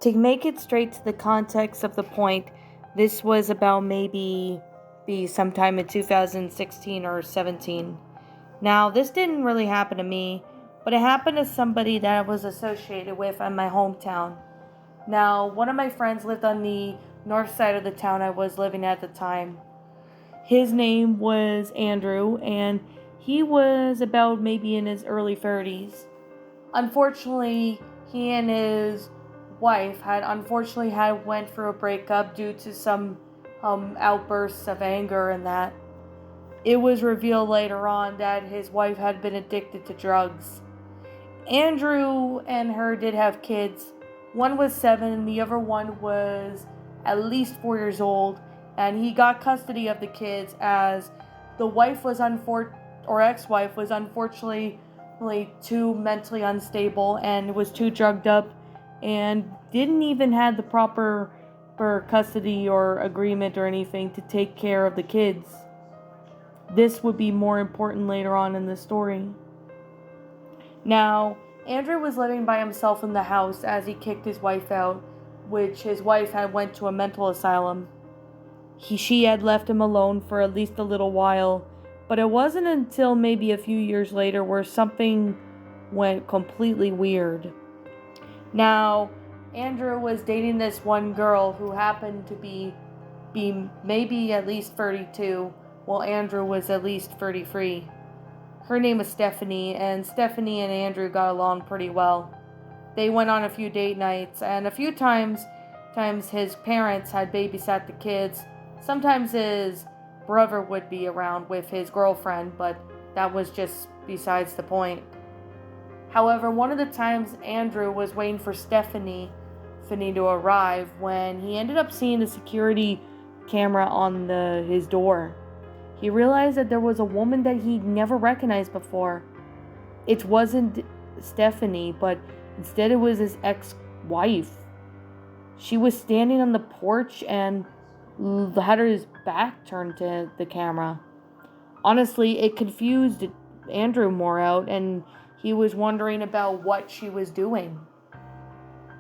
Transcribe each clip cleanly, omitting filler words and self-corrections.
To make it straight to the context of the point, this was about maybe be sometime in 2016 or 17. Now, this didn't really happen to me, but it happened to somebody that I was associated with in my hometown. Now, one of my friends lived on the north side of the town I was living at the time. His name was Andrew, and he was about maybe in his early 30s. Unfortunately, he and his wife had went through a breakup due to some outbursts of anger and that. It was revealed later on that his wife had been addicted to drugs. Andrew and her did have kids. One was 7 and the other one was at least 4 years old, and he got custody of the kids as the wife was ex-wife was unfortunately too mentally unstable and was too drugged up and didn't even have the proper custody or agreement or anything to take care of the kids. This would be more important later on in the story. Now, Andrew was living by himself in the house as he kicked his wife out, which his wife had went to a mental asylum. She had left him alone for at least a little while, but it wasn't until maybe a few years later where something went completely weird. Now, Andrew was dating this one girl who happened to be maybe at least 32, while Andrew was at least 33. Her name was Stephanie, and Stephanie and Andrew got along pretty well. They went on a few date nights, and a few times his parents had babysat the kids. Sometimes his brother would be around with his girlfriend, but that was just besides the point. However, one of the times Andrew was waiting for Stephanie to arrive when he ended up seeing the security camera on his door. He realized that there was a woman that he'd never recognized before. It wasn't Stephanie, but instead it was his ex-wife. She was standing on the porch and had her back turned to the camera. Honestly, it confused Andrew more out, and he was wondering about what she was doing.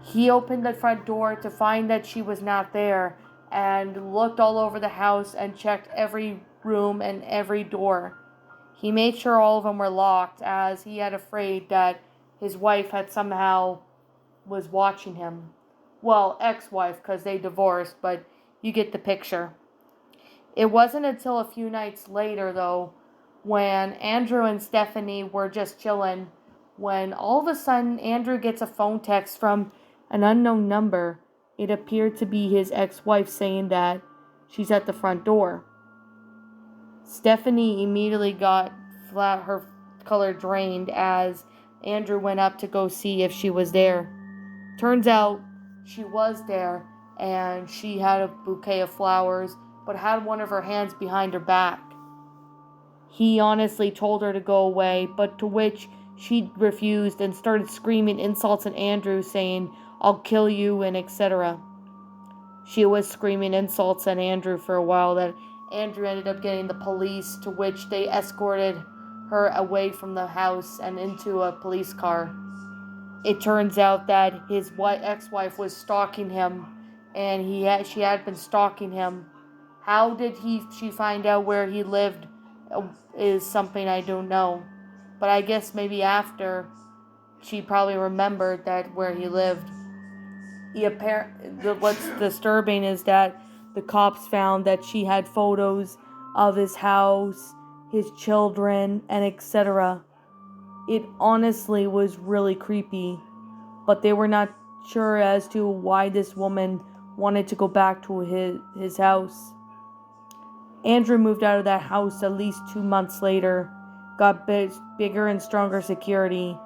He opened the front door to find that she was not there and looked all over the house and checked every room and every door. He made sure all of them were locked as he had afraid that his wife had somehow was watching him. Well, ex-wife, because they divorced, but you get the picture. It wasn't until a few nights later, though, when Andrew and Stephanie were just chilling, when all of a sudden Andrew gets a phone text from an unknown number. It appeared to be his ex-wife saying that she's at the front door. Stephanie immediately got her color drained as Andrew went up to go see if she was there. Turns out she was there, and she had a bouquet of flowers, but had one of her hands behind her back. He honestly told her to go away, but to which she refused and started screaming insults at Andrew, saying, "I'll kill you," and etc. She was screaming insults at Andrew for a while that Andrew ended up getting the police, to which they escorted her away from the house and into a police car. It turns out that his ex-wife was stalking him, and she had been stalking him. How did she find out where he lived is something I don't know. But I guess maybe after she probably remembered that where he lived. What's disturbing is that the cops found that she had photos of his house, his children, and etc. It honestly was really creepy, but they were not sure as to why this woman wanted to go back to his house. Andrew moved out of that house at least 2 months later, got bigger and stronger security.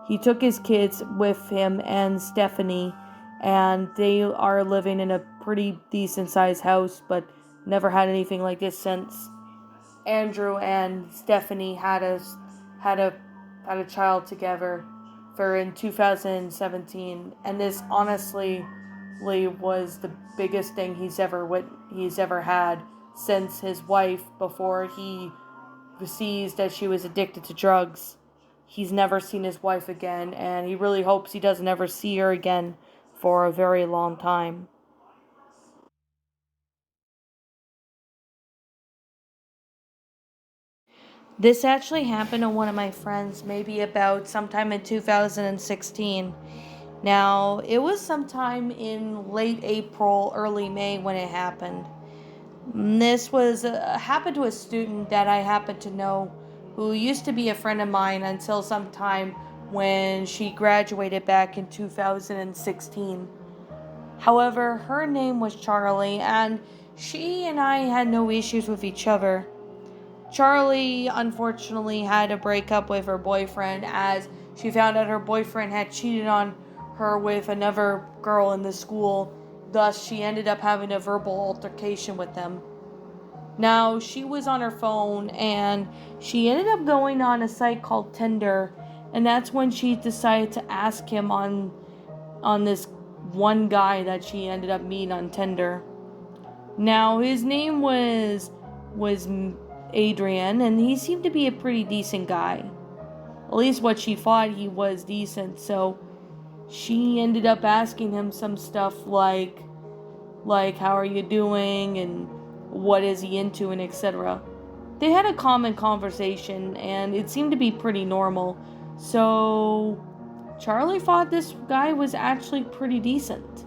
He took his kids with him and Stephanie, and they are living in a pretty decent sized house, but never had anything like this since. Andrew and Stephanie had a child together for in 2017, and this honestly was the biggest thing he's ever had since his wife, before he sees that she was addicted to drugs. He's never seen his wife again, and he really hopes he doesn't ever see her again for a very long time. This actually happened to one of my friends maybe about sometime in 2016. Now, it was sometime in late April, early May when it happened. This was happened to a student that I happened to know who used to be a friend of mine until sometime when she graduated back in 2016. However, her name was Charlie, and she and I had no issues with each other. Charlie unfortunately had to break up with her boyfriend as she found out her boyfriend had cheated on her with another girl in the school. Thus, she ended up having a verbal altercation with him. Now, she was on her phone and she ended up going on a site called Tinder, and that's when she decided to ask him on this one guy that she ended up meeting on Tinder. Now, his name was Adrian, and he seemed to be a pretty decent guy. At least what she thought, he was decent. So she ended up asking him some stuff like how are you doing and what is he into and etc. They had a common conversation and it seemed to be pretty normal. So Charlie thought this guy was actually pretty decent.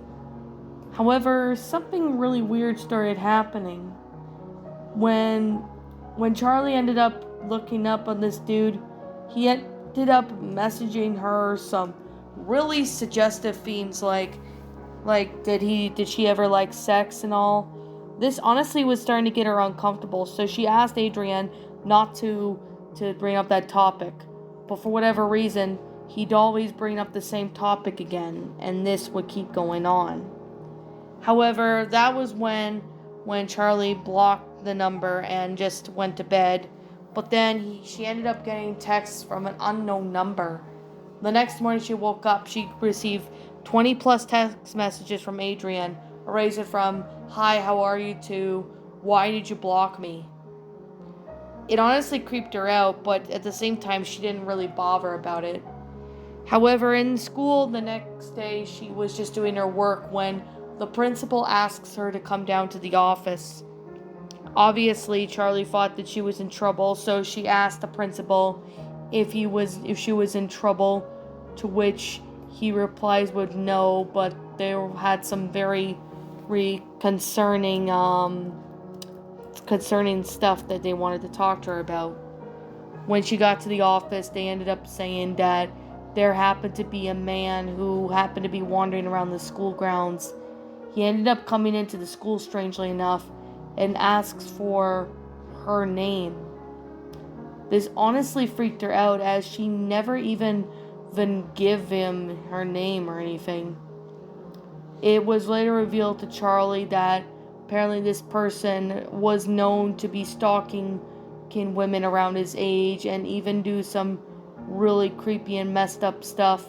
However, something really weird started happening. When when Charlie ended up looking up on this dude, he ended up messaging her some really suggestive themes like did she ever like sex and all. This honestly was starting to get her uncomfortable, so she asked Adrian not to bring up that topic. But for whatever reason, he'd always bring up the same topic again, and this would keep going on. However, that was when Charlie blocked the number and just went to bed. But then she ended up getting texts from an unknown number. The next morning she woke up, she received 20 plus text messages from Adrian, ranging from "Hi, how are you?" to "Why did you block me?" It honestly creeped her out, but at the same time she didn't really bother about it. However, in school the next day she was just doing her work when the principal asks her to come down to the office. Obviously, Charlie thought that she was in trouble, so she asked the principal if she was in trouble, to which he replies with no, but they had some very concerning stuff that they wanted to talk to her about. When she got to the office, they ended up saying that there happened to be a man who happened to be wandering around the school grounds. He ended up coming into the school, strangely enough, and asks for her name. This honestly freaked her out as she never even give him her name or anything. It was later revealed to Charlie that apparently this person was known to be stalking women around his age and even do some really creepy and messed up stuff.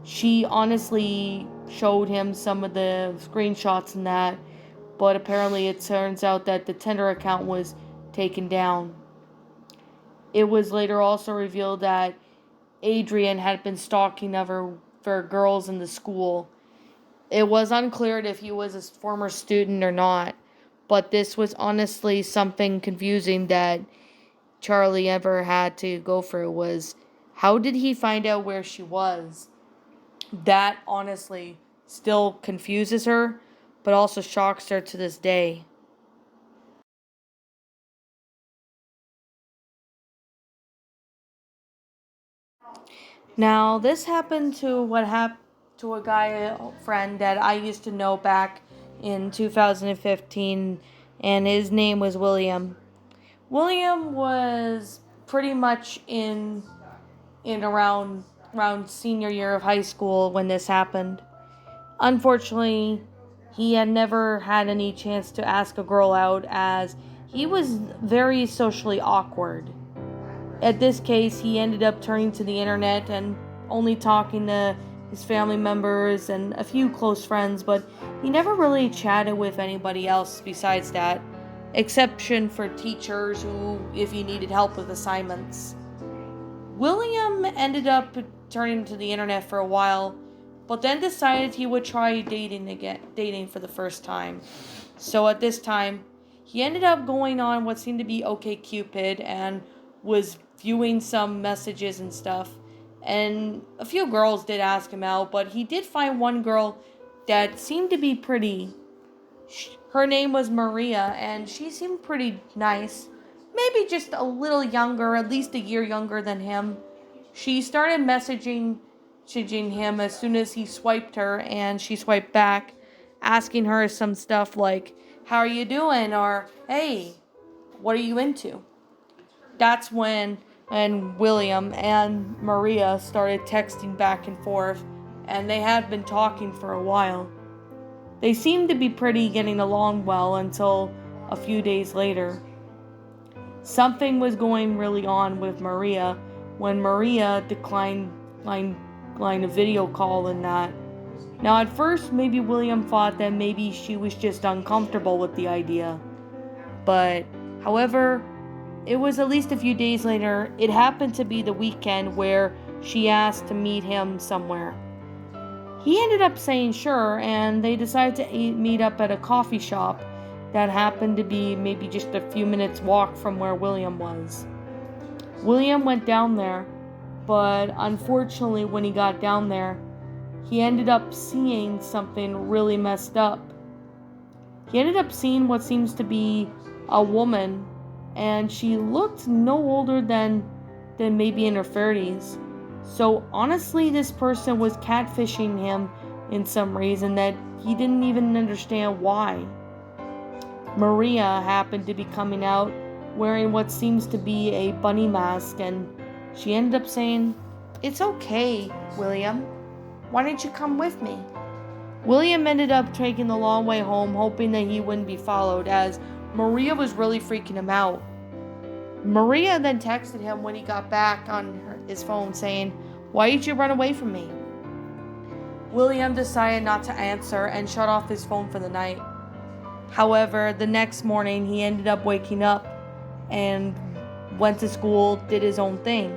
She honestly showed him some of the screenshots and that, but apparently it turns out that the Tinder account was taken down. It was later also revealed that Adrian had been stalking other girls in the school. It was unclear if he was a former student or not, but this was honestly something confusing that Charlie ever had to go through. Was how did he find out where she was? That honestly still confuses her, but also shocks her to this day. Now, this happened to what happened to a guy, a friend that I used to know back in 2015, and his name was William. William was pretty much in around senior year of high school when this happened. Unfortunately, he had never had any chance to ask a girl out as he was very socially awkward. At this case, he ended up turning to the internet and only talking to his family members and a few close friends, but he never really chatted with anybody else besides that, exception for teachers who, if he needed help with assignments. William ended up turning to the internet for a while, but then decided he would try dating for the first time. So at this time, he ended up going on what seemed to be OkCupid and was viewing some messages and stuff. And a few girls did ask him out, but he did find one girl that seemed to be pretty. Her name was Maria, and she seemed pretty nice. Maybe just a little younger, at least a year younger than him. She started messaging him as soon as he swiped her, and she swiped back, asking her some stuff like, "How are you doing?" or "Hey, what are you into?" That's when William and Maria started texting back and forth, and they had been talking for a while. They seemed to be getting along well until a few days later. Something was going really on with Maria when Maria declined a video call and that. Now at first maybe William thought that maybe she was just uncomfortable with the idea. But however, it was at least a few days later. It happened to be the weekend where she asked to meet him somewhere. He ended up saying sure, and they decided to meet up at a coffee shop that happened to be maybe just a few minutes walk from where William was. William went down there, but unfortunately when he got down there, he ended up seeing something really messed up. He ended up seeing what seems to be a woman, and she looked no older than maybe in her 30s. So honestly, this person was catfishing him in some reason that he didn't even understand why. Maria happened to be coming out wearing what seems to be a bunny mask, and she ended up saying, "It's okay, William. Why don't you come with me?" William ended up taking the long way home, hoping that he wouldn't be followed, as Maria was really freaking him out. Maria then texted him when he got back on his phone saying, "Why did you run away from me?" William decided not to answer and shut off his phone for the night. However, the next morning he ended up waking up and went to school, did his own thing.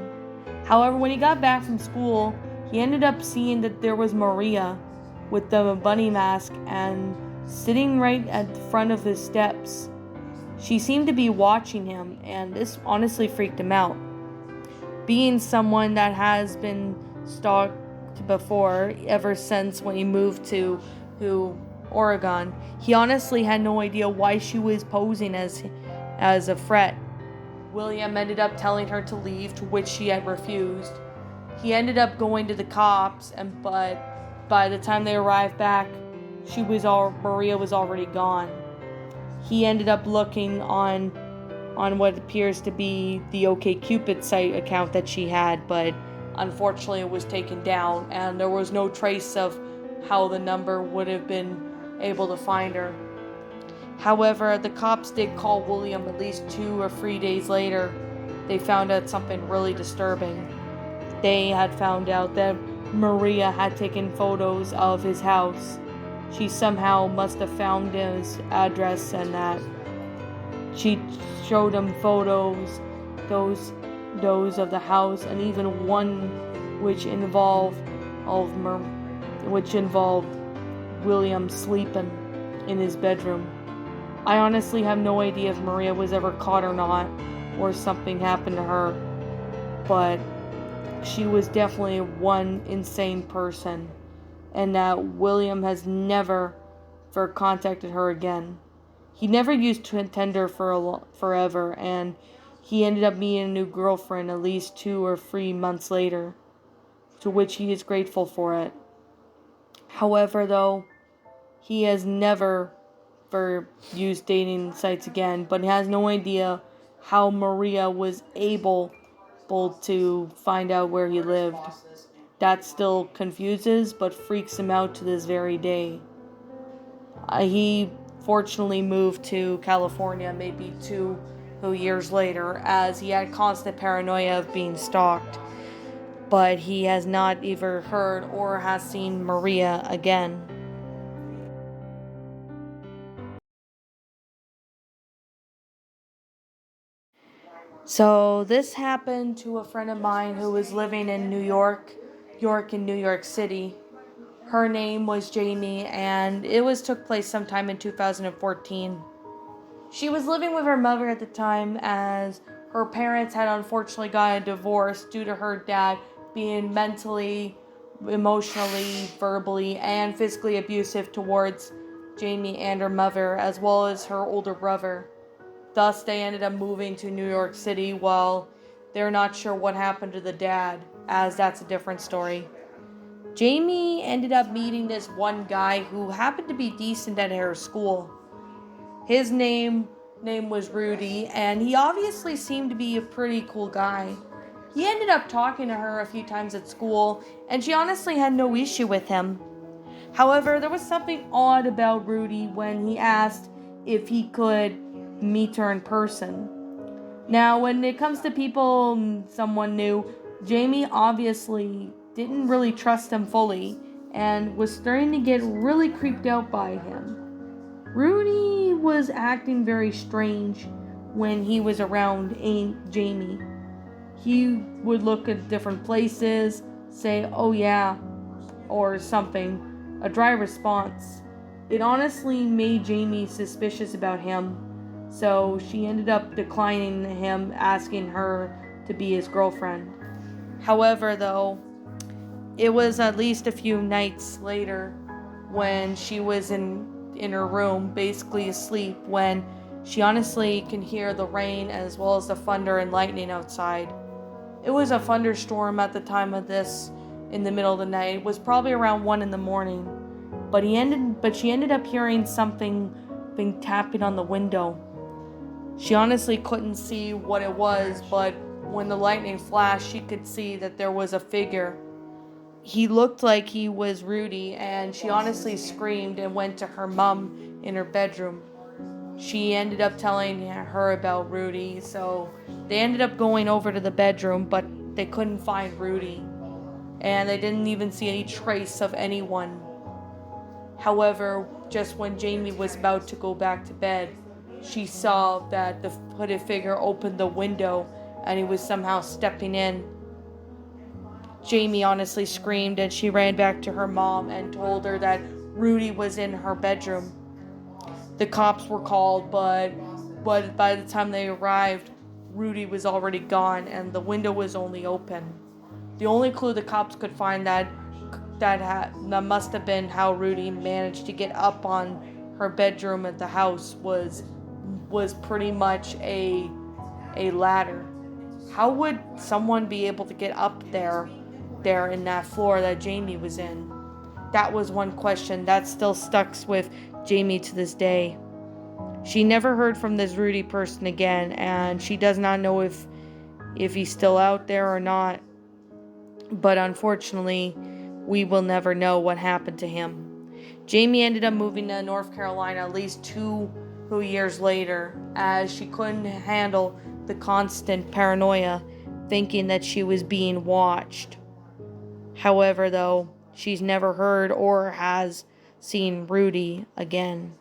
However, when he got back from school, he ended up seeing that there was Maria with the bunny mask and sitting right at the front of his steps. She seemed to be watching him, and this honestly freaked him out. Being someone that has been stalked before, ever since when he moved to Oregon, he honestly had no idea why she was posing as a threat. William ended up telling her to leave, to which she had refused. He ended up going to the cops, but by the time they arrived back, Maria was already gone. He ended up looking on what appears to be the OkCupid site account that she had, but unfortunately it was taken down, and there was no trace of how the number would have been able to find her. However, the cops did call William at least 2 or 3 days later. They found out something really disturbing. They had found out that Maria had taken photos of his house. She somehow must have found his address, and that she showed him photos, those of the house, and even one which involved William sleeping in his bedroom. I honestly have no idea if Maria was ever caught or not, or something happened to her, but she was definitely one insane person, and that William has never contacted her again. He never used Tinder forever, and he ended up meeting a new girlfriend at least 2 or 3 months later, to which he is grateful for it. However, though, he has never used dating sites again, but he has no idea how Maria was able to find out where he lived. That still confuses but freaks him out to this very day. He fortunately moved to California maybe 2 years later, as he had constant paranoia of being stalked. But he has not either heard or has seen Maria again. So this happened to a friend of mine who was living in New York and New York City. Her name was Jamie, and took place sometime in 2014. She was living with her mother at the time, as her parents had unfortunately gotten a divorce due to her dad being mentally, emotionally, verbally, and physically abusive towards Jamie and her mother, as well as her older brother. Thus, they ended up moving to New York City. While they're not sure what happened to the dad, as that's a different story. Jamie ended up meeting this one guy who happened to be decent at her school. His name was Rudy, and he obviously seemed to be a pretty cool guy. He ended up talking to her a few times at school, and she honestly had no issue with him. However, there was something odd about Rudy when he asked if he could meet her in person. Now, when it comes to people someone new, Jamie obviously didn't really trust him fully and was starting to get really creeped out by him. Rudy was acting very strange when he was around Jamie. He would look at different places, say, "Oh yeah," or something, a dry response. It honestly made Jamie suspicious about him, so she ended up declining him, asking her to be his girlfriend. However, though, it was at least a few nights later when she was in her room, basically asleep, when she honestly can hear the rain as well as the thunder and lightning outside. It was a thunderstorm at the time of this in the middle of the night. It was probably around 1 a.m. But she ended up hearing something being tapping on the window. She honestly couldn't see what it was, but when the lightning flashed, she could see that there was a figure. He looked like he was Rudy, and she honestly screamed and went to her mom in her bedroom. She ended up telling her about Rudy, so they ended up going over to the bedroom, but they couldn't find Rudy, and they didn't even see any trace of anyone. However, just when Jamie was about to go back to bed, she saw that the hooded figure opened the window and he was somehow stepping in. Jamie honestly screamed, and she ran back to her mom and told her that Rudy was in her bedroom. The cops were called, but by the time they arrived, Rudy was already gone and the window was only open. The only clue the cops could find that must have been how Rudy managed to get up on her bedroom at the house was pretty much a ladder. How would someone be able to get up there in that floor that Jamie was in? That was one question that still stuck with Jamie to this day. She never heard from this Rudy person again, and she does not know if he's still out there or not. But unfortunately, we will never know what happened to him. Jamie ended up moving to North Carolina at least 2 years later, as she couldn't handle the constant paranoia, thinking that she was being watched. However, though, she's never heard or has seen Rudy again.